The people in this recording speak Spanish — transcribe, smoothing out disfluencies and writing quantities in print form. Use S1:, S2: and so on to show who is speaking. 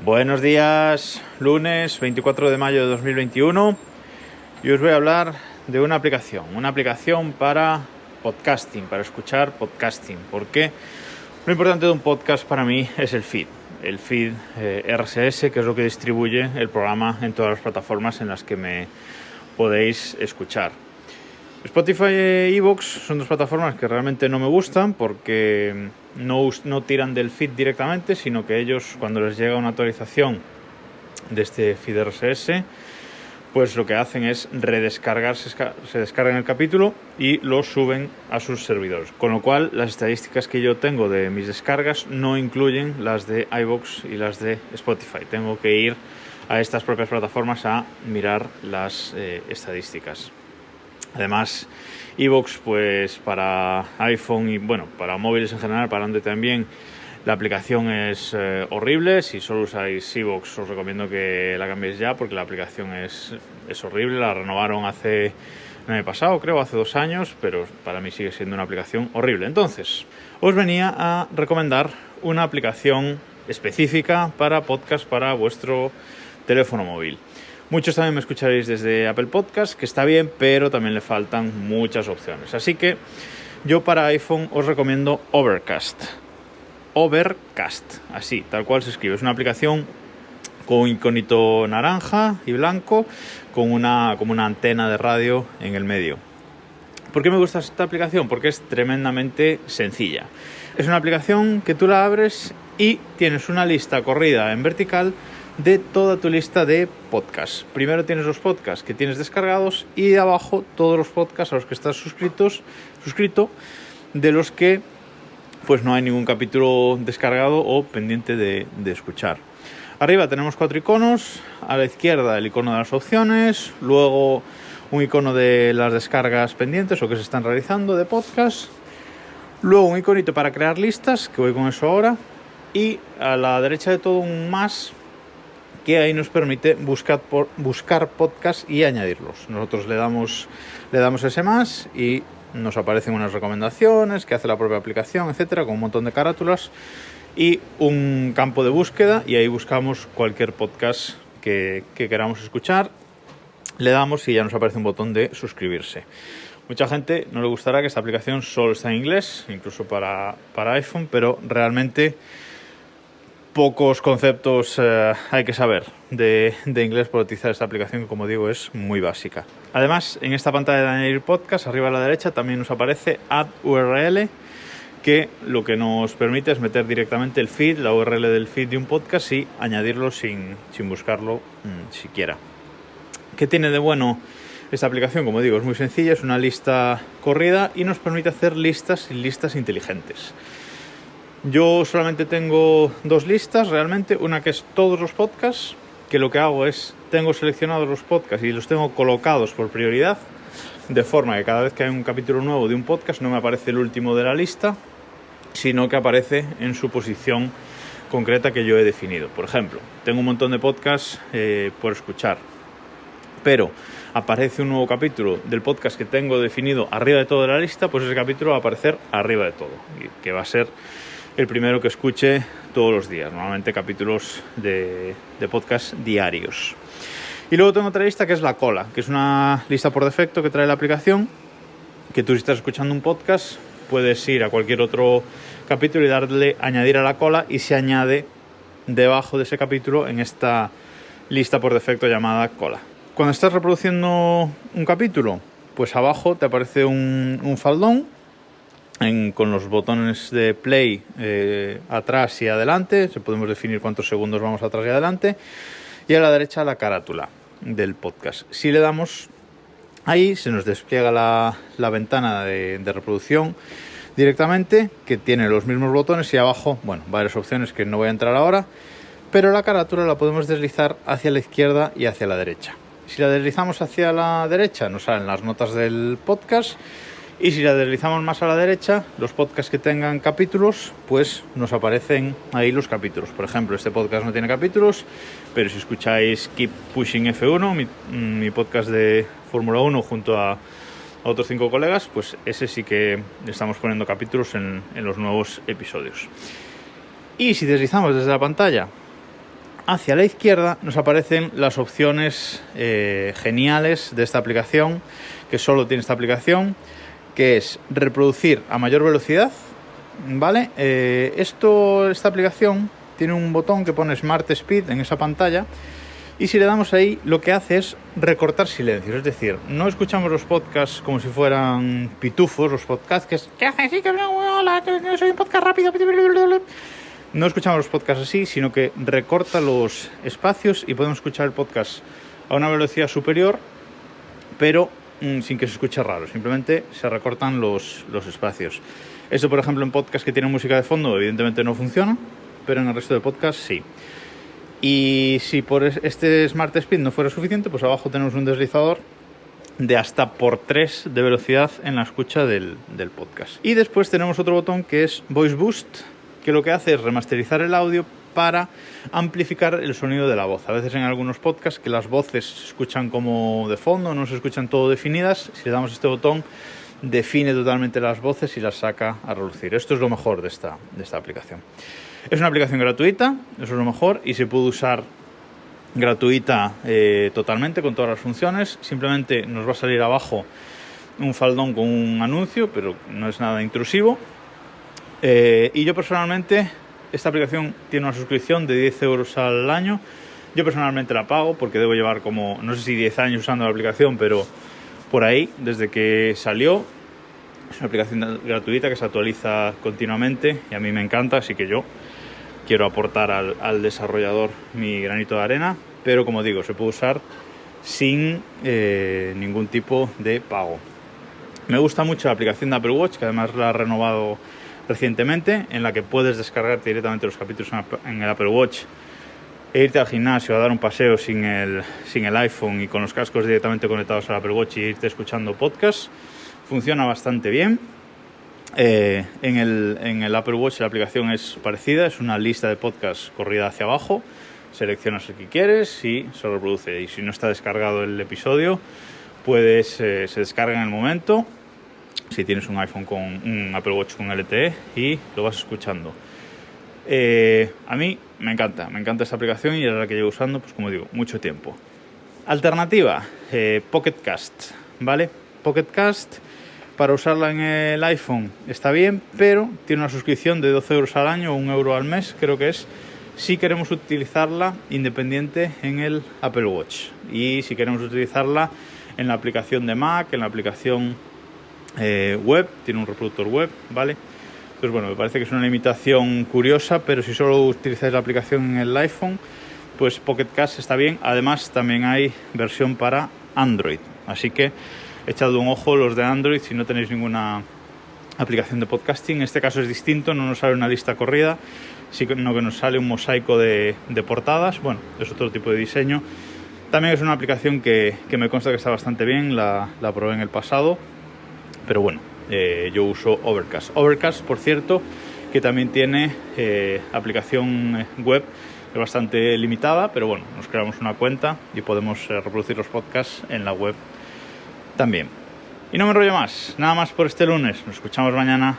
S1: Buenos días, lunes 24 de mayo de 2021 y os voy a hablar de una aplicación para podcasting, para escuchar podcasting, porque lo importante de un podcast para mí es el feed RSS, que es lo que distribuye el programa en todas las plataformas en las que me podéis escuchar. Spotify e iVoox son dos plataformas que realmente no me gustan porque no tiran del feed directamente, sino que ellos, cuando les llega una actualización de este feed RSS, pues lo que hacen es se descargan el capítulo y lo suben a sus servidores. Con lo cual, las estadísticas que yo tengo de mis descargas no incluyen las de iVoox y las de Spotify. Tengo que ir a estas propias plataformas a mirar las estadísticas. Además, iVoox, pues para iPhone y para móviles en general, para Android también, la aplicación es horrible. Si solo usáis iVoox, os recomiendo que la cambiéis ya, porque la aplicación es horrible. La renovaron el año pasado, creo, hace 2 años, pero para mí sigue siendo una aplicación horrible. Entonces, os venía a recomendar una aplicación específica para podcast para vuestro teléfono móvil. Muchos también me escucharéis desde Apple Podcast, que está bien, pero también le faltan muchas opciones. Así que yo para iPhone os recomiendo Overcast. Así, tal cual se escribe. Es una aplicación con un iconito naranja y blanco, como una antena de radio en el medio. ¿Por qué me gusta esta aplicación? Porque es tremendamente sencilla. Es una aplicación que tú la abres y tienes una lista corrida en vertical de toda tu lista de podcasts. Primero tienes los podcasts que tienes descargados y de abajo todos los podcasts a los que estás suscrito, de los que pues no hay ningún capítulo descargado o pendiente de escuchar. Arriba tenemos 4 iconos, a la izquierda el icono de las opciones, luego un icono de las descargas pendientes o que se están realizando de podcast, luego un iconito para crear listas, que voy con eso ahora, y a la derecha de todo un más, que ahí nos permite buscar podcasts y añadirlos. Nosotros le damos ese más y nos aparecen unas recomendaciones que hace la propia aplicación, etcétera, con un montón de carátulas y un campo de búsqueda, y ahí buscamos cualquier podcast que queramos escuchar, le damos y ya nos aparece un botón de suscribirse. Mucha gente no le gustará que esta aplicación solo está en inglés, incluso para iPhone, pero realmente pocos conceptos hay que saber de inglés para utilizar esta aplicación, que, como digo, es muy básica. Además, en esta pantalla de añadir podcast, arriba a la derecha, también nos aparece Add URL, que lo que nos permite es meter directamente el feed, la URL del feed de un podcast, y añadirlo sin buscarlo siquiera. ¿Qué tiene de bueno esta aplicación? Como digo, es muy sencilla, es una lista corrida y nos permite hacer listas inteligentes. Yo solamente tengo 2 listas realmente, una que es todos los podcasts, que lo que hago es, tengo seleccionados los podcasts y los tengo colocados por prioridad, de forma que cada vez que hay un capítulo nuevo de un podcast no me aparece el último de la lista, sino que aparece en su posición concreta que yo he definido. Por ejemplo, tengo un montón de podcasts por escuchar, pero aparece un nuevo capítulo del podcast que tengo definido arriba de toda la lista, pues ese capítulo va a aparecer arriba de todo, que va a ser el primero que escuche todos los días, normalmente capítulos de podcast diarios. Y luego tengo otra lista que es la cola, que es una lista por defecto que trae la aplicación, que tú, si estás escuchando un podcast, puedes ir a cualquier otro capítulo y darle añadir a la cola, y se añade debajo de ese capítulo en esta lista por defecto llamada cola. Cuando estás reproduciendo un capítulo, pues abajo te aparece un faldón con los botones de play atrás y adelante. Podemos definir cuántos segundos vamos atrás y adelante, y a la derecha la carátula del podcast. Si le damos ahí, se nos despliega la ventana de reproducción directamente, que tiene los mismos botones, y abajo, varias opciones que no voy a entrar ahora, pero la carátula la podemos deslizar hacia la izquierda y hacia la derecha. Si la deslizamos hacia la derecha, nos salen las notas del podcast, y si la deslizamos más a la derecha, los podcasts que tengan capítulos, pues nos aparecen ahí los capítulos. Por ejemplo, este podcast no tiene capítulos, pero si escucháis Keep Pushing F1, mi podcast de Fórmula 1 junto a otros 5 colegas, pues ese sí que estamos poniendo capítulos en los nuevos episodios. Y si deslizamos desde la pantalla hacia la izquierda nos aparecen las opciones geniales de esta aplicación, que solo tiene esta aplicación, que es reproducir a mayor velocidad, ¿vale? Esta aplicación tiene un botón que pone Smart Speed en esa pantalla, y si le damos ahí, lo que hace es recortar silencios. Es decir, no escuchamos los podcasts como si fueran pitufos, los podcasts que hacen así, que hola, yo soy un podcast rápido. No escuchamos los podcasts así, sino que recorta los espacios y podemos escuchar el podcast a una velocidad superior, pero sin que se escuche raro. Simplemente se recortan los espacios. Esto, por ejemplo, en podcasts que tienen música de fondo, evidentemente no funciona, pero en el resto de podcasts sí. Y si por este Smart Speed no fuera suficiente, pues abajo tenemos un deslizador de hasta por 3 de velocidad en la escucha del podcast. Y después tenemos otro botón que es Voice Boost, que lo que hace es remasterizar el audio para amplificar el sonido de la voz. A veces en algunos podcasts que las voces se escuchan como de fondo, no se escuchan todo definidas. Si le damos este botón, define totalmente las voces y las saca a relucir. Esto es lo mejor de esta aplicación. Es una aplicación gratuita, eso es lo mejor, y se puede usar gratuita totalmente con todas las funciones. Simplemente nos va a salir abajo un faldón con un anuncio, pero no es nada intrusivo. Y yo personalmente, esta aplicación tiene una suscripción de 10 euros al año. Yo personalmente la pago porque debo llevar como, no sé si 10 años usando la aplicación, pero por ahí, desde que salió. Es una aplicación gratuita que se actualiza continuamente y a mí me encanta, así que yo quiero aportar al desarrollador mi granito de arena, pero como digo, se puede usar sin ningún tipo de pago. Me gusta mucho la aplicación de Apple Watch, que además la ha renovado recientemente, en la que puedes descargar directamente los capítulos en el Apple Watch e irte al gimnasio a dar un paseo sin el iPhone y con los cascos directamente conectados al Apple Watch y irte escuchando podcasts. Funciona bastante bien. En el Apple Watch la aplicación es parecida, es una lista de podcasts corrida hacia abajo. Seleccionas el que quieres y se reproduce. Y si no está descargado el episodio, se descarga en el momento. Si tienes un iPhone con un Apple Watch con LTE y lo vas escuchando. A mí me encanta esta aplicación y es la que llevo usando, pues como digo, mucho tiempo. Alternativa, Pocket Cast, ¿vale? Pocket Cast, para usarla en el iPhone está bien, pero tiene una suscripción de 12 euros al año o 1 euro al mes, creo que es, si queremos utilizarla independiente en el Apple Watch. Y si queremos utilizarla en la aplicación de Mac, en la aplicación web, tiene un reproductor web, ¿vale? Entonces, bueno, me parece que es una limitación curiosa, pero si solo utilizáis la aplicación en el iPhone, pues Pocket Cast está bien. Además, también hay versión para Android, así que echad un ojo los de Android si no tenéis ninguna aplicación de podcasting. En este caso es distinto, no nos sale una lista corrida, sino que nos sale un mosaico de portadas. Bueno, es otro tipo de diseño. También es una aplicación que me consta que está bastante bien, la probé en el pasado, pero bueno, yo uso Overcast. Overcast, por cierto, que también tiene aplicación web bastante limitada, pero bueno, nos creamos una cuenta y podemos reproducir los podcasts en la web también. Y no me enrollo más, nada más por este lunes. Nos escuchamos mañana.